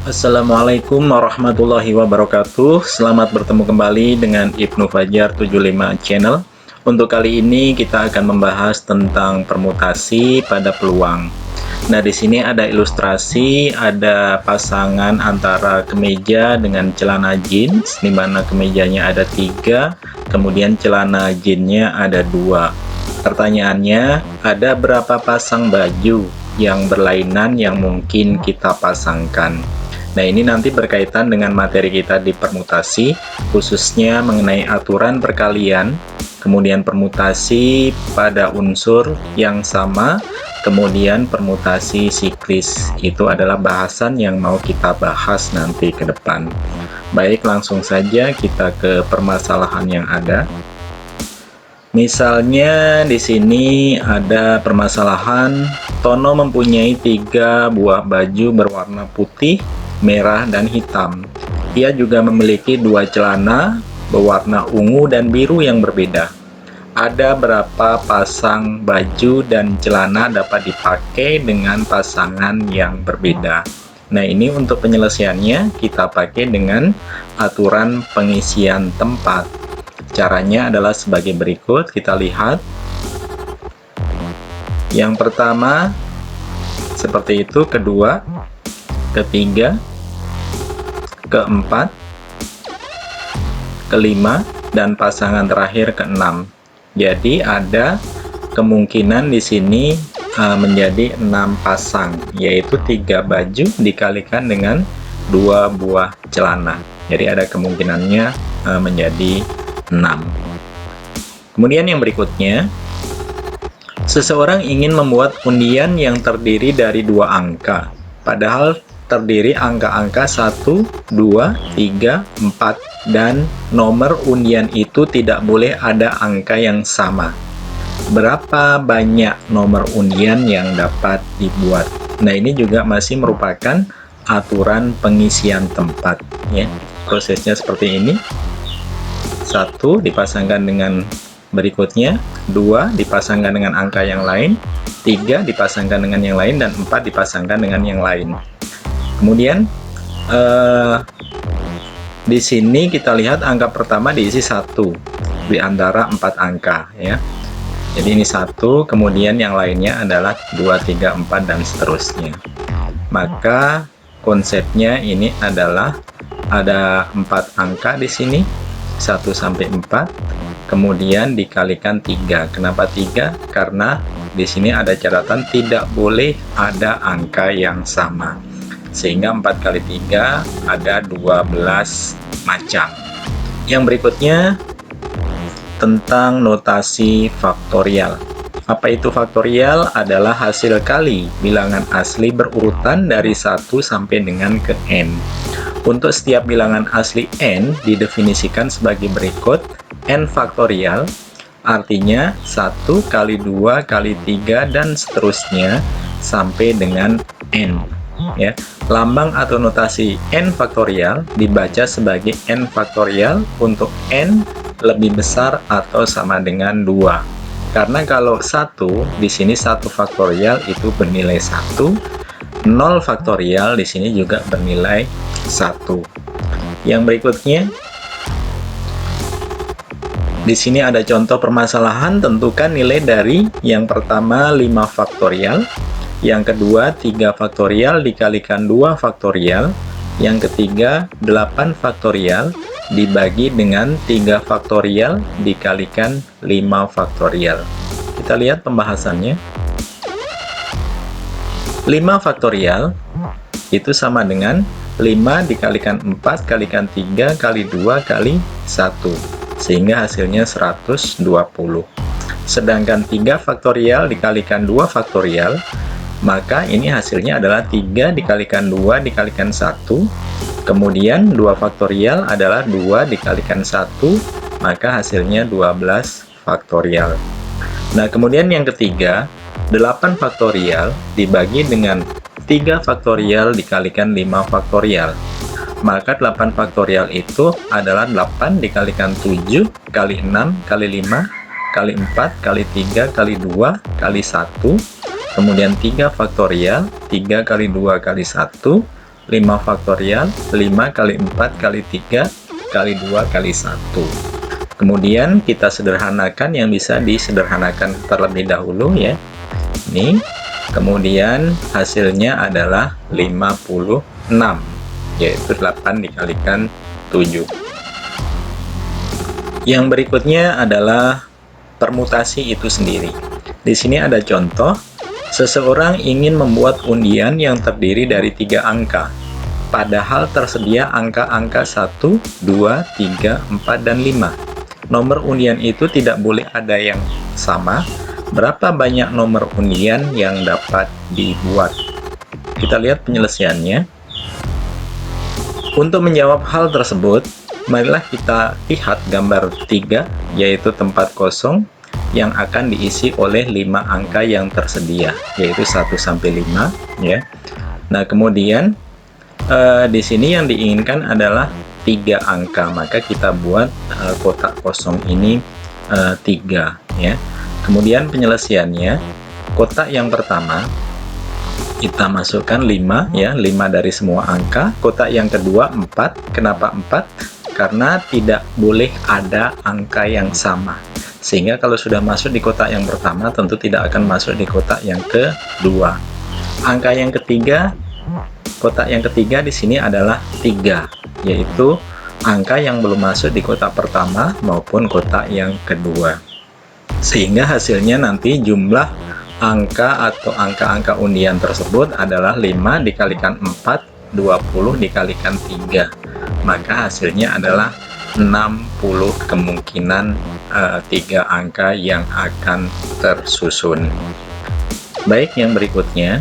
Assalamualaikum warahmatullahi wabarakatuh. Selamat bertemu kembali dengan Ibnu Fajar 75 Channel. Untuk kali ini kita akan membahas tentang permutasi pada peluang. Nah, di sini ada ilustrasi, ada pasangan antara kemeja dengan celana jeans, di mana kemejanya ada 3, kemudian celana jeansnya ada 2. Pertanyaannya, ada berapa pasang baju yang berlainan yang mungkin kita pasangkan? Nah, ini nanti berkaitan dengan materi kita di permutasi, khususnya mengenai aturan perkalian, kemudian permutasi pada unsur yang sama, kemudian permutasi siklis. Itu adalah bahasan yang mau kita bahas nanti ke depan. Baik, langsung saja kita ke permasalahan yang ada. Misalnya di sini ada permasalahan Tono mempunyai 3 buah baju berwarna putih, merah, dan hitam. Ia juga memiliki 2 celana berwarna ungu dan biru yang berbeda. Ada berapa pasang baju dan celana dapat dipakai dengan pasangan yang berbeda? Nah, ini untuk penyelesaiannya kita pakai dengan aturan pengisian tempat. Caranya adalah sebagai berikut, kita lihat. Yang pertama seperti itu, kedua, ketiga, keempat, kelima, dan pasangan terakhir keenam. Jadi ada kemungkinan di sini menjadi 6 pasang, yaitu 3 baju dikalikan dengan 2 buah celana. Jadi ada kemungkinannya menjadi 6. Kemudian yang berikutnya, seseorang ingin membuat undian yang terdiri dari 2 angka, padahal terdiri angka-angka 1, 2, 3, 4, dan nomor undian itu tidak boleh ada angka yang sama. Berapa banyak nomor undian yang dapat dibuat? Nah, ini juga masih merupakan aturan pengisian tempat, ya. Prosesnya seperti ini. 1 dipasangkan dengan berikutnya, 2 dipasangkan dengan angka yang lain, 3 dipasangkan dengan yang lain, dan 4 dipasangkan dengan yang lain. Kemudian di sini kita lihat angka pertama diisi 1 di antara 4 angka, ya. Jadi ini 1, kemudian yang lainnya adalah 2, 3, 4, dan seterusnya. Maka konsepnya ini adalah ada 4 angka di sini, 1 sampai 4, kemudian dikalikan 3. Kenapa 3? Karena di sini ada catatan tidak boleh ada angka yang sama. Sehingga 4 kali 3 ada 12 macam. Yang berikutnya tentang notasi faktorial. Apa itu faktorial? Adalah hasil kali bilangan asli berurutan dari 1 sampai dengan ke n. Untuk setiap bilangan asli n didefinisikan sebagai berikut: n faktorial artinya 1 kali 2 kali 3 dan seterusnya sampai dengan n, ya. Lambang atau notasi n faktorial dibaca sebagai n faktorial untuk n lebih besar atau sama dengan 2. Karena kalau 1 di sini 1 faktorial itu bernilai 1, 0 faktorial di sini juga bernilai 1. Yang berikutnya, di sini ada contoh permasalahan. Tentukan nilai dari yang pertama 5 faktorial, yang kedua 3 faktorial dikalikan 2 faktorial, yang ketiga 8 faktorial dibagi dengan 3 faktorial dikalikan 5 faktorial. Kita lihat pembahasannya. 5 faktorial itu sama dengan 5 dikalikan 4 kalikan 3 kali 2 kali 1, sehingga hasilnya 120. Sedangkan 3 faktorial dikalikan 2 faktorial, maka ini hasilnya adalah 3 dikalikan 2 dikalikan 1, kemudian 2 faktorial adalah 2 dikalikan 1, maka hasilnya 12 faktorial. Nah, kemudian yang ketiga, 8 faktorial dibagi dengan 3 faktorial dikalikan 5 faktorial. Maka 8 faktorial itu adalah 8 dikalikan 7 kali 6 kali 5 kali 4 kali 3 kali 2 kali 1, kemudian 3 faktorial 3 kali 2 kali 1, 5 faktorial, 5 kali 4 kali 3 kali 2 kali 1. Kemudian kita sederhanakan yang bisa disederhanakan terlebih dahulu ya. Ini, kemudian hasilnya adalah 56, yaitu 8 dikalikan 7. Yang berikutnya adalah permutasi itu sendiri. Di sini ada contoh, seseorang ingin membuat undian yang terdiri dari 3 angka. Padahal tersedia angka-angka 1, 2, 3, 4, dan 5. Nomor undian itu tidak boleh ada yang sama. Berapa banyak nomor undian yang dapat dibuat? Kita lihat penyelesaiannya. Untuk menjawab hal tersebut, marilah kita lihat gambar 3, yaitu tempat kosong yang akan diisi oleh 5 angka yang tersedia, yaitu 1 sampai 5 ya. Nah, kemudian di sini yang diinginkan adalah 3 angka, maka kita buat kotak kosong ini 3 ya. Kemudian penyelesaiannya, kotak yang pertama kita masukkan 5 ya, 5 dari semua angka. Kotak yang kedua 4. Kenapa 4? Karena tidak boleh ada angka yang sama. Sehingga kalau sudah masuk di kotak yang pertama, tentu tidak akan masuk di kotak yang kedua. Angka yang ketiga, kotak yang ketiga di sini adalah 3, yaitu angka yang belum masuk di kotak pertama maupun kotak yang kedua. Sehingga hasilnya nanti jumlah angka atau angka-angka undian tersebut adalah 5 dikalikan 4, 20 dikalikan 3. Maka hasilnya adalah 60 kemungkinan 3 angka yang akan tersusun. Baik, yang berikutnya.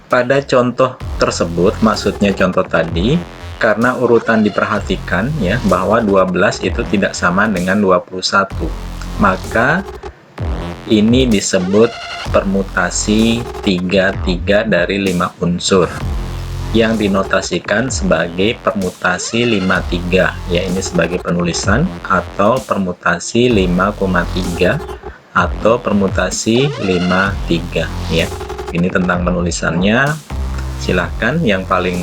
Pada contoh tersebut, maksudnya contoh tadi, karena urutan diperhatikan ya bahwa 12 itu tidak sama dengan 21, maka ini disebut permutasi 3 dari 5 unsur yang dinotasikan sebagai permutasi 53 ya, ini sebagai penulisan, atau permutasi 5,3 atau permutasi 53 ya. Ini tentang penulisannya, silahkan yang paling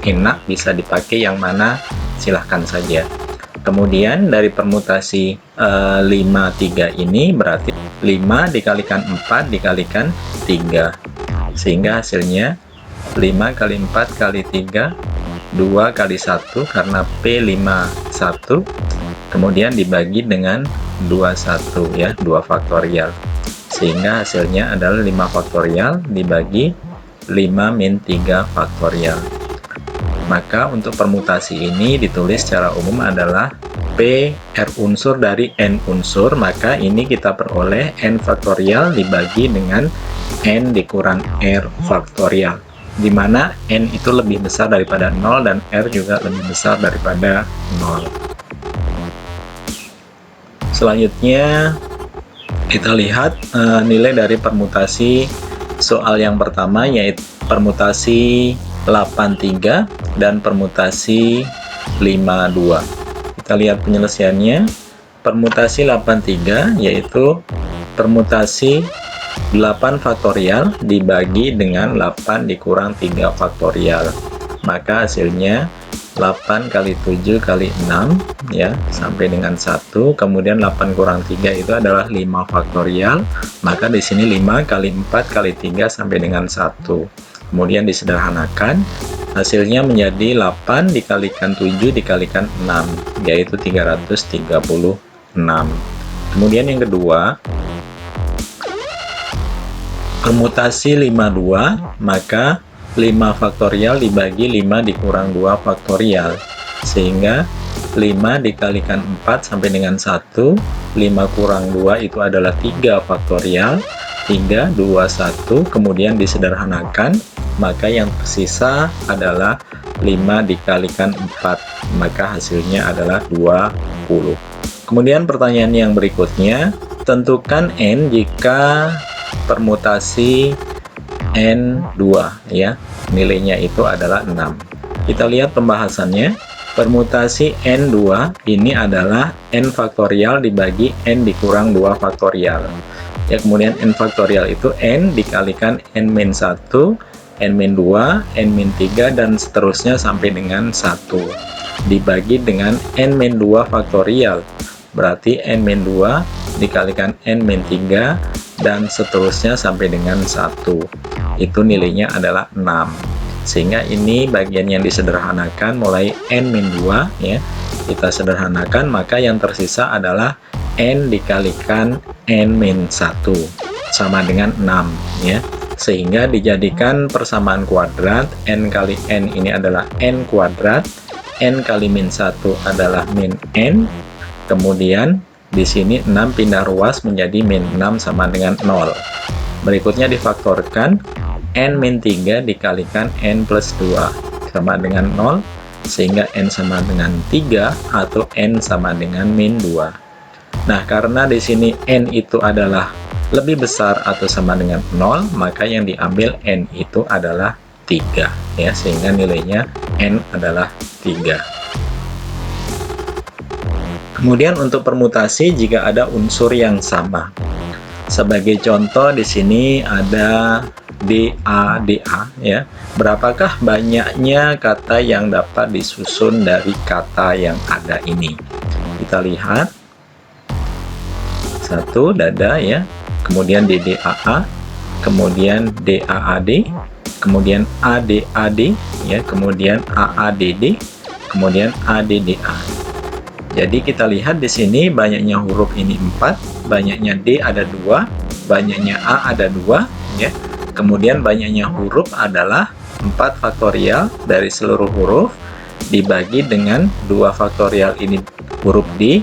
enak bisa dipakai yang mana silahkan saja. Kemudian dari permutasi 53 ini berarti 5 dikalikan 4 dikalikan 3, sehingga hasilnya 5 kali 4 kali 3 2 kali 1 karena P51, kemudian dibagi dengan 21 ya, 2 faktorial, sehingga hasilnya adalah 5 faktorial dibagi 5 min 3 faktorial. Maka untuk permutasi ini ditulis secara umum adalah P R unsur dari N unsur, maka ini kita peroleh N faktorial dibagi dengan N dikurang R faktorial, di mana N itu lebih besar daripada 0 dan R juga lebih besar daripada 0. Selanjutnya kita lihat nilai dari permutasi soal yang pertama, yaitu permutasi 83 dan permutasi 52. Kita lihat penyelesaiannya. Permutasi 83 yaitu permutasi 8 faktorial dibagi dengan 8 dikurang 3 faktorial. Maka hasilnya 8 kali 7 kali 6 ya, sampai dengan 1. Kemudian 8 kurang 3 itu adalah 5 faktorial. Maka di sini 5 kali 4 kali 3 sampai dengan 1. Kemudian disederhanakan, hasilnya menjadi 8 dikalikan 7 dikalikan 6, yaitu 336. Kemudian yang kedua, permutasi 52, maka 5 faktorial dibagi 5 dikurang 2 faktorial, sehingga 5 dikalikan 4 sampai dengan 1, 5 kurang 2 itu adalah 3 faktorial, 3, 2, 1, kemudian disederhanakan, maka yang tersisa adalah 5 dikalikan 4, maka hasilnya adalah 20. Kemudian pertanyaan yang berikutnya, tentukan N jika permutasi N2 ya, nilainya itu adalah 6. Kita lihat pembahasannya. Permutasi N2 ini adalah N faktorial dibagi N dikurang 2 faktorial. Ya, kemudian N faktorial itu N dikalikan N min 1 N-2, N-3, dan seterusnya sampai dengan 1. Dibagi dengan N-2 faktorial. Berarti N-2 dikalikan N-3 dan seterusnya sampai dengan 1. Itu nilainya adalah 6. Sehingga ini bagian yang disederhanakan mulai N-2 ya. Kita sederhanakan, maka yang tersisa adalah N dikalikan N-1 sama dengan 6 ya. Sehingga dijadikan persamaan kuadrat, N kali N ini adalah N kuadrat, N kali min 1 adalah min N, kemudian di sini 6 pindah ruas menjadi min 6 sama dengan 0. Berikutnya difaktorkan, N-3 dikalikan N plus 2 sama dengan 0, sehingga N sama dengan 3 atau N sama dengan min 2. Nah, karena di sini N itu adalah lebih besar atau sama dengan 0, maka yang diambil N itu adalah 3 ya, sehingga nilainya N adalah 3. Kemudian untuk permutasi jika ada unsur yang sama. Sebagai contoh di sini ada DA ya. Berapakah banyaknya kata yang dapat disusun dari kata yang ada ini? Kita lihat. 1 dada ya. Kemudian DDAA, kemudian DAAD, kemudian ADAD ya, kemudian AADD, kemudian ADDA. Jadi kita lihat di sini banyaknya huruf ini 4, banyaknya D ada 2, banyaknya A ada 2 ya. Kemudian banyaknya huruf adalah 4 faktorial dari seluruh huruf dibagi dengan 2 faktorial ini huruf D,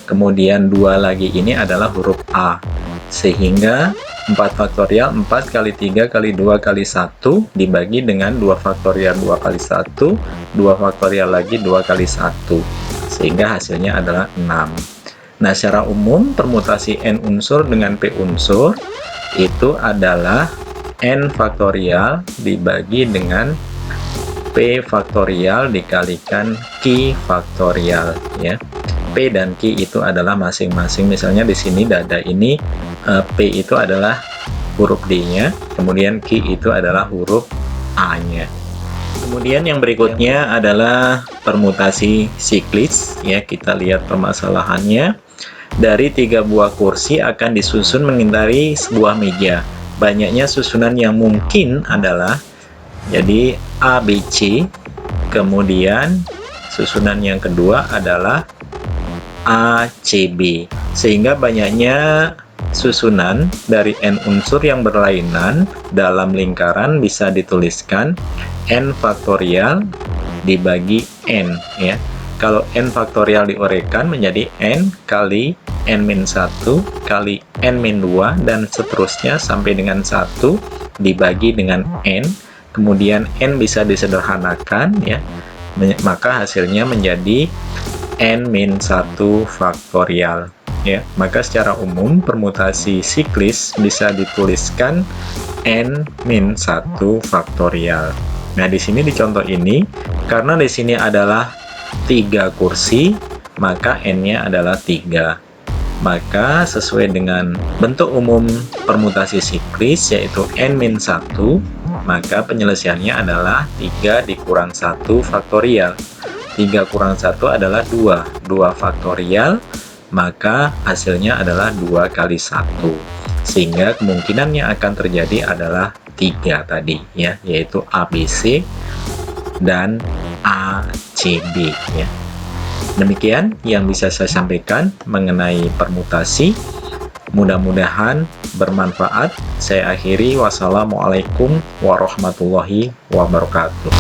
kemudian 2 lagi ini adalah huruf A. Sehingga 4 faktorial 4 kali 3 kali 2 kali 1 dibagi dengan 2 faktorial 2 kali 1, 2 faktorial lagi 2 kali 1. Sehingga hasilnya adalah 6. Nah, secara umum permutasi N unsur dengan P unsur itu adalah N faktorial dibagi dengan P faktorial dikalikan Q faktorial ya. P dan Q itu adalah masing-masing, misalnya di sini dada ini P itu adalah huruf D-nya, kemudian Q itu adalah huruf A-nya. Kemudian yang berikutnya adalah permutasi siklis ya. Kita lihat permasalahannya. Dari 3 buah kursi akan disusun mengitari sebuah meja. Banyaknya susunan yang mungkin adalah jadi ABC, kemudian susunan yang kedua adalah ACB, sehingga banyaknya susunan dari N unsur yang berlainan dalam lingkaran bisa dituliskan N faktorial dibagi N ya. Kalau N faktorial diuraikan menjadi N kali N-1 kali N-2 dan seterusnya sampai dengan 1 dibagi dengan N, kemudian N bisa disederhanakan ya, maka hasilnya menjadi N-1 faktorial ya. Maka secara umum permutasi siklis bisa dituliskan N-1 faktorial. Nah, di sini di contoh ini karena di sini adalah 3 kursi, maka N-nya adalah 3. Maka sesuai dengan bentuk umum permutasi siklis yaitu N-1, maka penyelesaiannya adalah 3 dikurang 1 faktorial. 3 kurang 1 adalah 2 faktorial, maka hasilnya adalah 2 kali 1. Sehingga kemungkinan yang akan terjadi adalah 3 tadi ya, yaitu ABC dan ACB ya. Demikian yang bisa saya sampaikan mengenai permutasi. Mudah-mudahan bermanfaat. Saya akhiri. Wassalamualaikum warahmatullahi wabarakatuh.